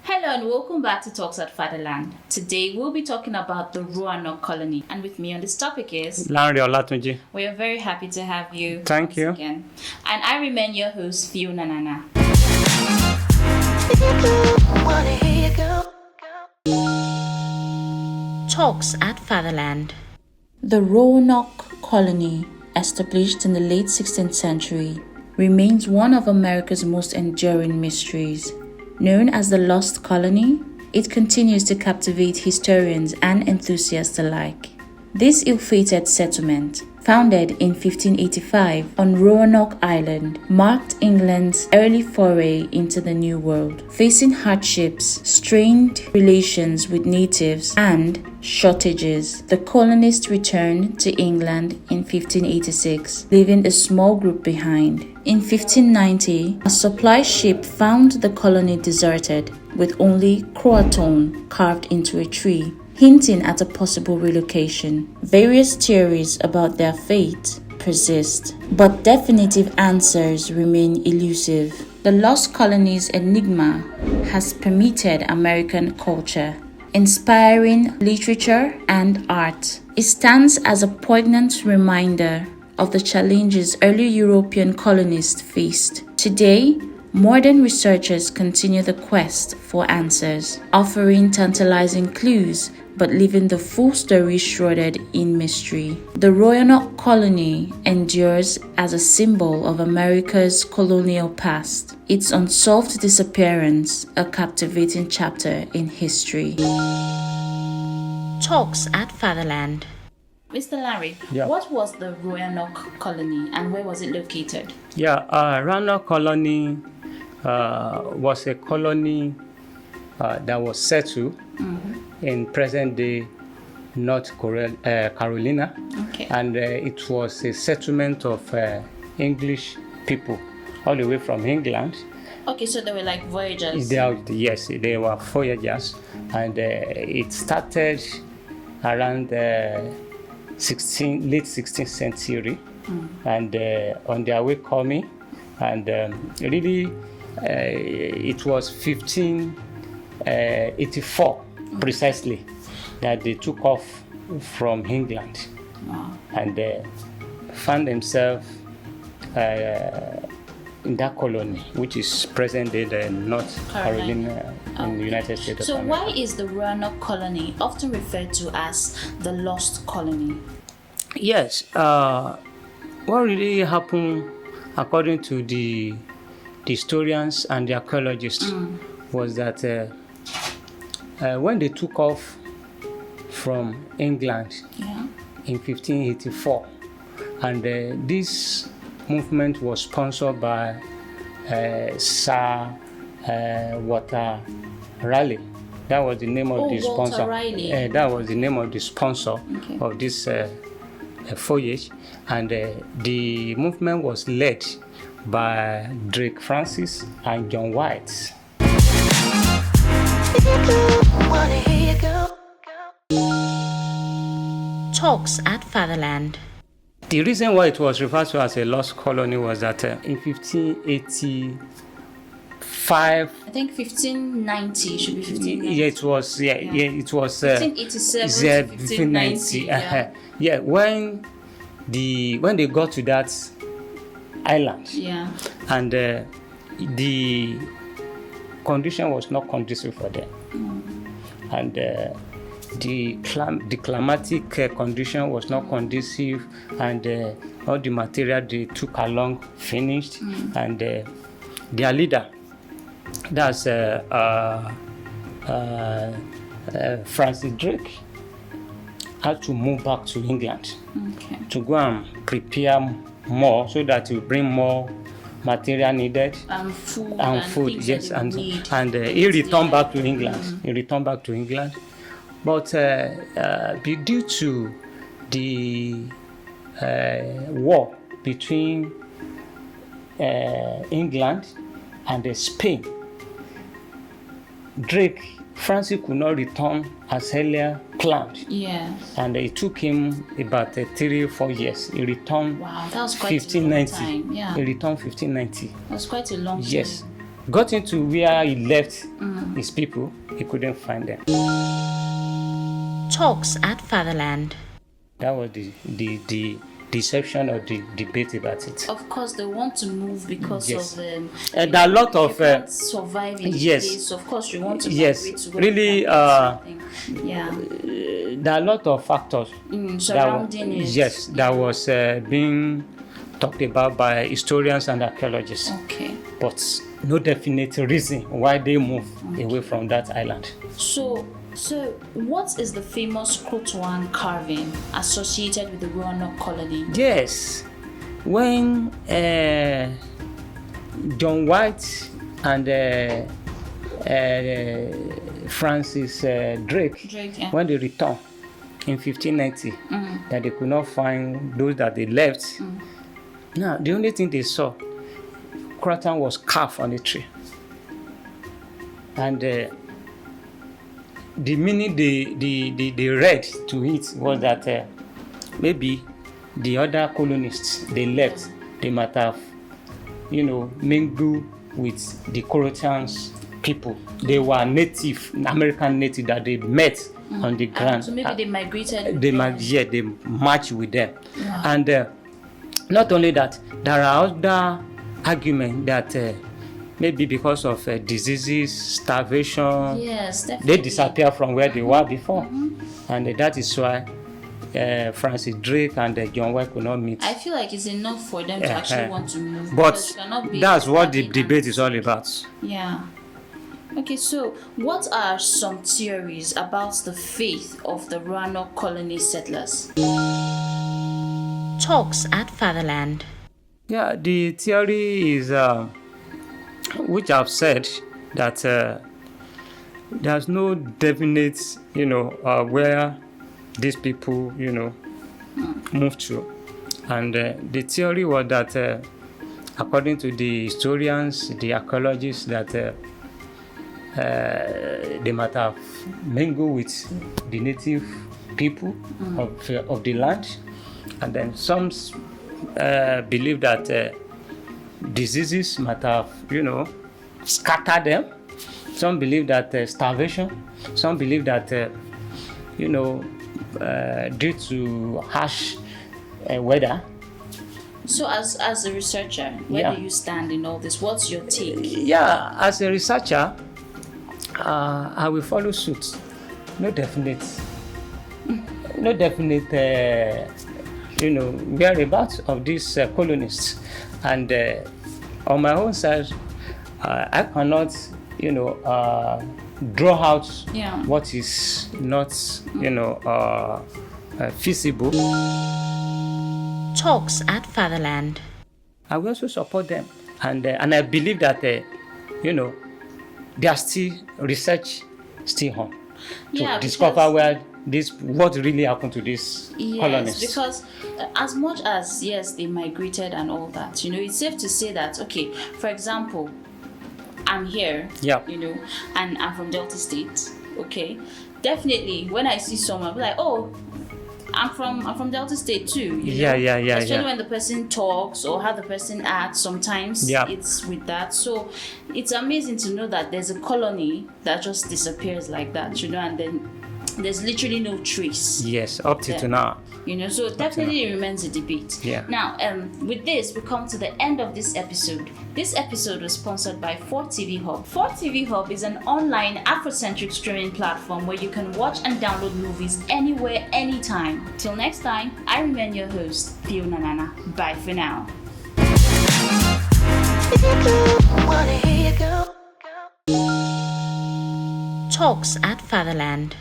Hello and welcome back to Talks at Fatherland. Today we'll be talking about the Roanoke Colony, and with me on this topic is Lanre Olatunji. We are very happy to have you. Thank you again. And I remain your host, Fiona Nana. Talks at Fatherland. The Roanoke Colony, established in the late 16th century, remains one of America's most enduring mysteries. Known as the Lost Colony, it continues to captivate historians and enthusiasts alike. This ill-fated settlement, founded in 1585 on Roanoke Island, marked England's early foray into the New World. Facing hardships, strained relations with natives, and shortages, the colonists returned to England in 1586, leaving a small group behind. In 1590, a supply ship found the colony deserted, with only Croatoan carved into a tree, hinting at a possible relocation. Various theories about their fate persist, but definitive answers remain elusive. The Lost Colony's enigma has permeated American culture, inspiring literature and art. It stands as a poignant reminder of the challenges early European colonists faced. Today, modern researchers continue the quest for answers, offering tantalizing clues but leaving the full story shrouded in mystery. The Roanoke Colony endures as a symbol of America's colonial past, its unsolved disappearance a captivating chapter in history. Talks at Fatherland. Mr. Larry, What was the Roanoke Colony and where was it located? Roanoke Colony was a colony that was settled in present-day North Carolina, and it was a settlement of English people all the way from England. Okay, so they were like voyagers. Yes, they were voyagers, and it started around late 16th century, and on their way coming, and really it was 1584 precisely that they took off from England. Wow. And found themselves in that colony, which is present-day the North Carolina in the United States of America. So why is the Roanoke Colony often referred to as the Lost Colony? Yes, what really happened, according to the historians and the archaeologists, was that when they took off from England in 1584, and this movement was sponsored by Sir Walter Raleigh. That was the name of the sponsor. That was the name of the sponsor of this voyage, and the movement was led by Drake Francis and John White. Talks at Fatherland. The reason why it was referred to as a lost colony was that in 1585, I think 1590 should be 1590. Yeah, it was. It was 1587 to 1590. When they got to that island, and the condition was not conducive for them, and the climatic condition was not conducive, and all the material they took along finished, and their leader, that's Francis Drake, had to move back to England to go and prepare more so that he will bring more material needed and food, yes, and he returned back to England. But due to the war between England and Spain, Francis could not return as earlier planned. Yes. And it took him about 3-4 years. He returned. Wow, that was quite 1590. A long time. Yeah. He returned 1590. That was quite a long time. Yes. got into where he left his people, he couldn't find them. Talks at Fatherland. That was the deception or the debate about it. Of course, they want to move because Yes. of There are a lot of you can't survive in yes. place. So of course, you want to Yes. migrate to where Really, you can get something. Yeah. there are a lot of factors Surrounding it. yes, that was being talked about by historians and archaeologists, Okay. but no definite reason why they moved away from that island. So what is the famous Croatoan carving associated with the Roanoke colony? Yes, when John White and Francis Drake, yeah. when they returned in 1590, that they could not find those that they left. Now, the only thing they saw, Croatoan was carved on a tree. And the meaning they read to it was that maybe the other colonists they left, they might have, mingled with the Croatians people. They were native, American native that they met on the ground. So maybe they migrated. They marched with them. Yeah. And not only that, there are other arguments that maybe because of diseases, starvation, yes, definitely, they disappear from where they were before. And that is why Francis Drake and John White could not meet. I feel like it's enough for them to actually want to move. But that's what the debate is all about. Yeah. Okay, so what are some theories about the faith of the Roanoke colony settlers? Talks at Fatherland. Yeah, the theory is, which I've said, that there's no definite, where these people, moved to. And the theory was that, according to the historians, the archaeologists, that they might have mingled with the native people of the land. And then some believe that diseases might have, scattered them. Some believe that starvation. Some believe that, due to harsh weather. So as a researcher, where do you stand in all this? What's your take? Yeah, as a researcher, I will follow suit. No definite, whereabouts of these colonists. And on my own side, I cannot, draw out what is not, feasible. Talks at Fatherland. I will also support them, and I believe that, there are still research still on to discover what really happened to these colonists. Because as much as they migrated and all that, it's safe to say that, okay, for example, I'm here, and I'm from Delta State, okay, definitely when I see someone, I'll be like, oh, I'm from Delta State too. Especially when the person talks or how the person acts, sometimes it's with that. So it's amazing to know that there's a colony that just disappears like that, and then there's literally no trace. Yes, up to now. So definitely it remains a debate. Yeah. Now, with this, we come to the end of this episode. This episode was sponsored by 4TV Hub. 4TV Hub is an online Afrocentric streaming platform where you can watch and download movies anywhere, anytime. Till next time, I remain your host, Fiona Nana. Bye for now. Talks at Fatherland.